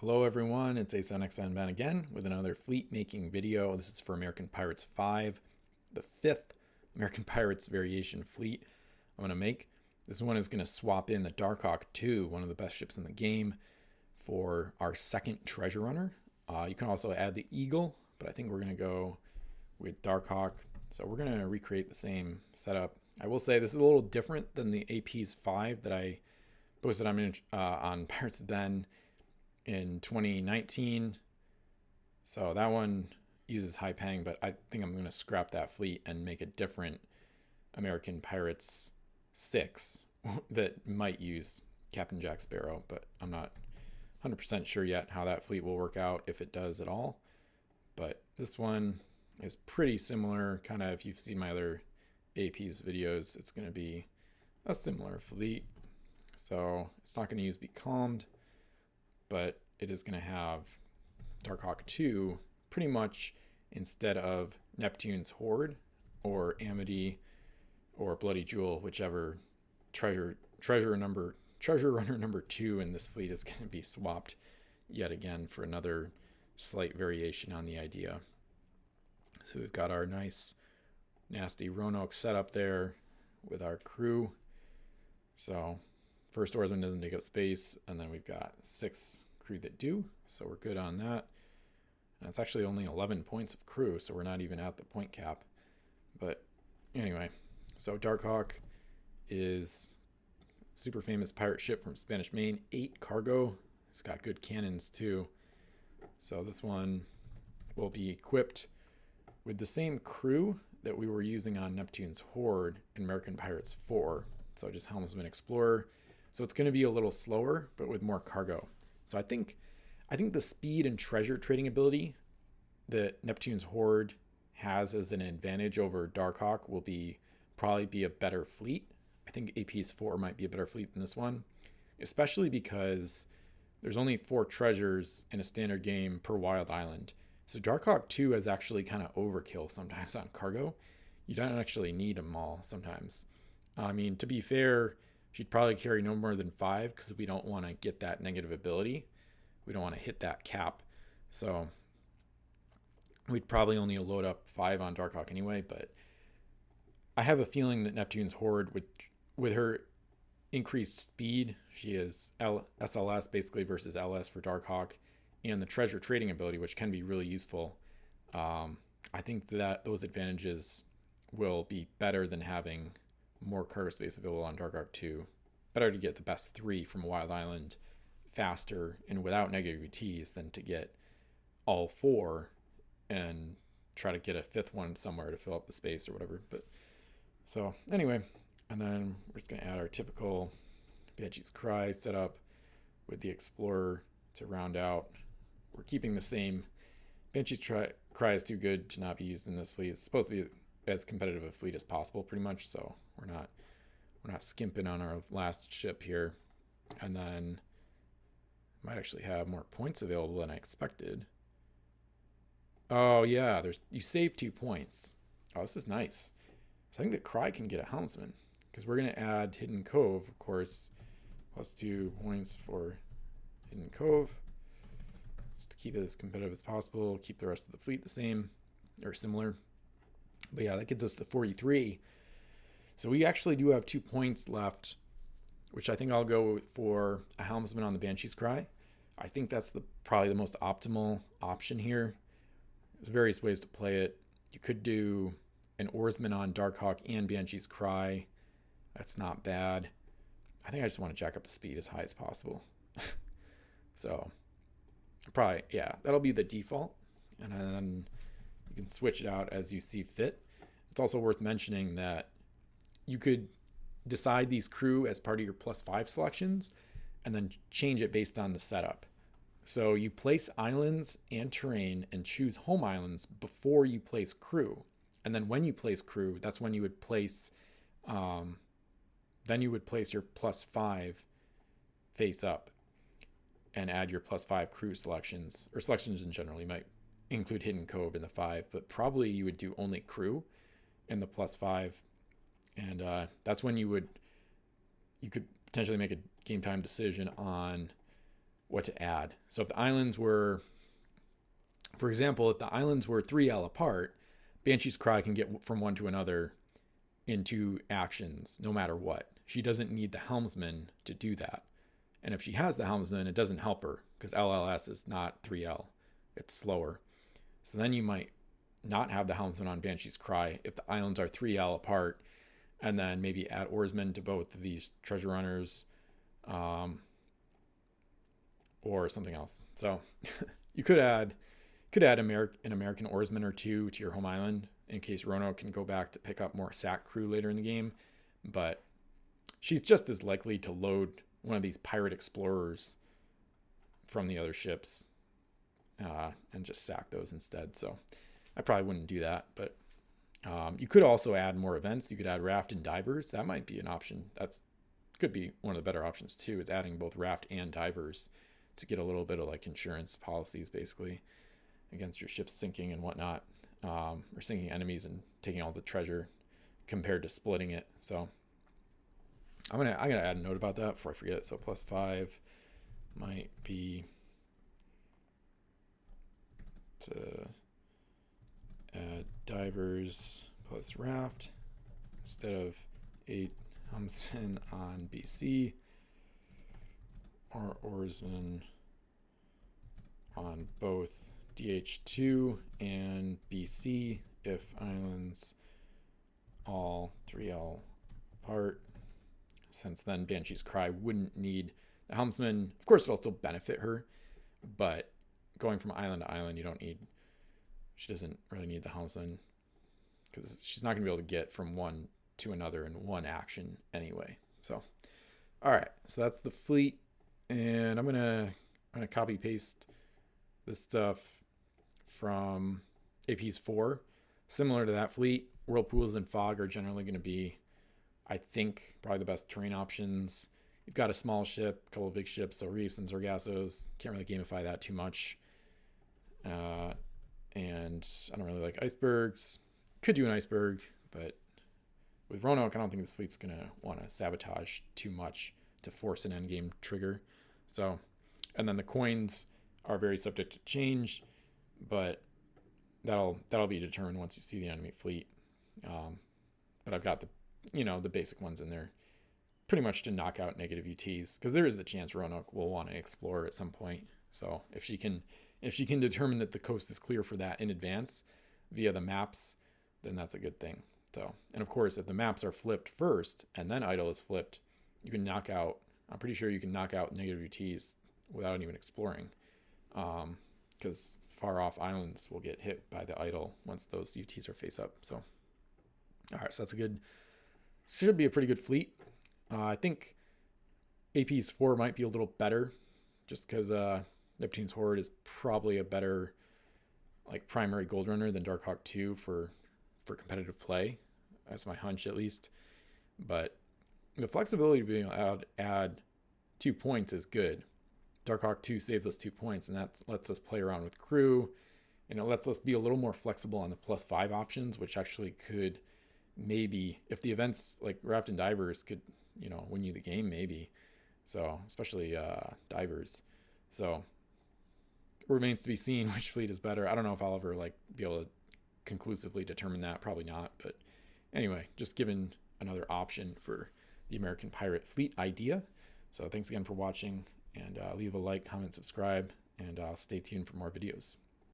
Hello everyone, it's AceNXN Ben again with another fleet making video. This is for American Pirates 5, the fifth American Pirates variation fleet I'm going to make. This one is going to swap in the Darkhawk 2, one of the best ships in the game, for our second treasure runner. You can also add the Eagle, but I think we're going to go with Darkhawk. So we're going to recreate the same setup. I will say this is a little different than the AP's 5 that I posted on Pirates Den in 2019. So that one uses high pang, but I think I'm going to scrap that fleet and make a different American Pirates 6 that might use Captain Jack Sparrow, but I'm not 100% sure yet how that fleet will work out, if it does at all. But this one is pretty similar, kind of, if you've seen my other AP's videos, it's going to be a similar fleet. So it's not going to use Be Calmed, but it is going to have Darkhawk 2 pretty much instead of Neptune's Horde or Amity or Bloody Jewel, whichever treasure runner number 2 in this fleet is going to be swapped yet again for another slight variation on the idea. So we've got our nice nasty Roanoke setup there with our crew. So first oarsman doesn't take up space, and then we've got 6 crew that do, so we're good on that. And it's actually only 11 points of crew, so we're not even at the point cap. But anyway, so Darkhawk is a super famous pirate ship from Spanish Main, 8 cargo. It's got good cannons too. So this one will be equipped with the same crew that we were using on Neptune's Horde in American Pirates 4. So just helmsman explorer. So it's going to be a little slower, but with more cargo. So I think the speed and treasure trading ability that Neptune's Horde has as an advantage over Darkhawk will probably be a better fleet. I think AP's 4 might be a better fleet than this one, especially because there's only 4 treasures in a standard game per wild island. So Darkhawk 2 is actually kind of overkill sometimes on cargo. You don't actually need them all sometimes. I mean, to be fair, she'd probably carry no more than 5 because we don't want to get that negative ability. We don't want to hit that cap. So we'd probably only load up 5 on Darkhawk anyway, but I have a feeling that Neptune's Horde, with her increased speed, she is SLS basically versus LS for Darkhawk, and the treasure trading ability, which can be really useful. I think that those advantages will be better than having more cargo space available on Darkhawk 2. Better to get the best 3 from a wild island faster and without negative UTs than to get all 4 and try to get a 5th one somewhere to fill up the space or whatever. But so anyway, and then we're just going to add our typical Banshee's Cry setup with the Explorer to round out. We're keeping the same. Banshee's Cry is too good to not be used in this fleet. It's supposed to be as competitive a fleet as possible pretty much, so we're not skimping on our last ship here. And then might actually have more points available than I expected. Oh yeah, you save 2 points. Oh, this is nice. So I think the Cry can get a helmsman because we're going to add Hidden Cove, of course, plus 2 points for Hidden Cove, just to keep it as competitive as possible, keep the rest of the fleet the same or similar. But yeah, that gets us to 43. So we actually do have 2 points left, which I think I'll go for a helmsman on the Banshee's Cry. I think that's probably the most optimal option here. There's various ways to play it. You could do an oarsman on Darkhawk and Banshee's Cry. That's not bad. I think I just want to jack up the speed as high as possible. So probably, yeah, that'll be the default. And then you can switch it out as you see fit. It's also worth mentioning that you could decide these crew as part of your +5 selections and then change it based on the setup. So you place islands and terrain and choose home islands before you place crew. And then when you place crew, that's when you would place your +5 face up and add your +5 crew selections, or selections in general. You might include Hidden Cove in the 5, but probably you would do only crew in the +5. And that's when you could potentially make a game time decision on what to add. So if the islands were, for example, if the islands were 3L apart, Banshee's Cry can get from one to another in 2 actions no matter what. She doesn't need the helmsman to do that. And if she has the helmsman, it doesn't help her because LLS is not 3L. It's slower. So then you might not have the helmsman on Banshee's Cry if the islands are 3L apart, and then maybe add oarsmen to both of these treasure runners, or something else. So you could add an American oarsman or 2 to your home island in case Roanoke can go back to pick up more SAC crew later in the game. But she's just as likely to load one of these pirate explorers from the other ships and just sack those instead. So I probably wouldn't do that. But you could also add more events. You could add raft and divers. That might be an option. That's could be one of the better options too, is adding both raft and divers to get a little bit of like insurance policies basically against your ship sinking and whatnot, or sinking enemies and taking all the treasure compared to splitting it. So I'm gonna add a note about that before I forget. So +5 might be to add divers plus raft instead of 8 helmsmen on BC or oarsmen on both DH2 and BC if islands all 3L apart, since then Banshee's Cry wouldn't need the helmsman. Of course, it'll still benefit her, but going from island to island, she doesn't really need the helmsman because she's not going to be able to get from one to another in one action anyway. So, all right, so that's the fleet, and I'm gonna copy paste this stuff from AP's 4, similar to that fleet. Whirlpools and fog are generally going to be, I think, probably the best terrain options. You've got a small ship, a couple of big ships, so reefs and Sargassos. Can't really gamify that too much. And I don't really like icebergs. Could do an iceberg, but with Roanoke, I don't think this fleet's going to want to sabotage too much to force an endgame trigger. So, and then the coins are very subject to change, but that'll be determined once you see the enemy fleet. But I've got the basic ones in there pretty much to knock out negative UTs, because there is a chance Roanoke will want to explore at some point. So if she can determine that the coast is clear for that in advance via the maps, then that's a good thing. So, and of course, if the maps are flipped first and then idle is flipped, you can knock out, I'm pretty sure you can knock out negative UTs without even exploring, because far off islands will get hit by the idle once those UTs are face up. So, all right, so should be a pretty good fleet. I think AP's 4 might be a little better just because Neptune's Horde is probably a better like primary gold runner than Darkhawk 2 for competitive play. That's my hunch at least. But the flexibility to being able to add 2 points is good. Darkhawk 2 saves us 2 points, and that lets us play around with crew, and it lets us be a little more flexible on the +5 options, which actually could maybe, if the events like raft and divers could, win you the game maybe. So especially divers. So remains to be seen which fleet is better. I don't know if I'll ever be able to conclusively determine that. Probably not. But anyway, just giving another option for the American pirate fleet idea. So thanks again for watching, and leave a like, comment, subscribe, and stay tuned for more videos.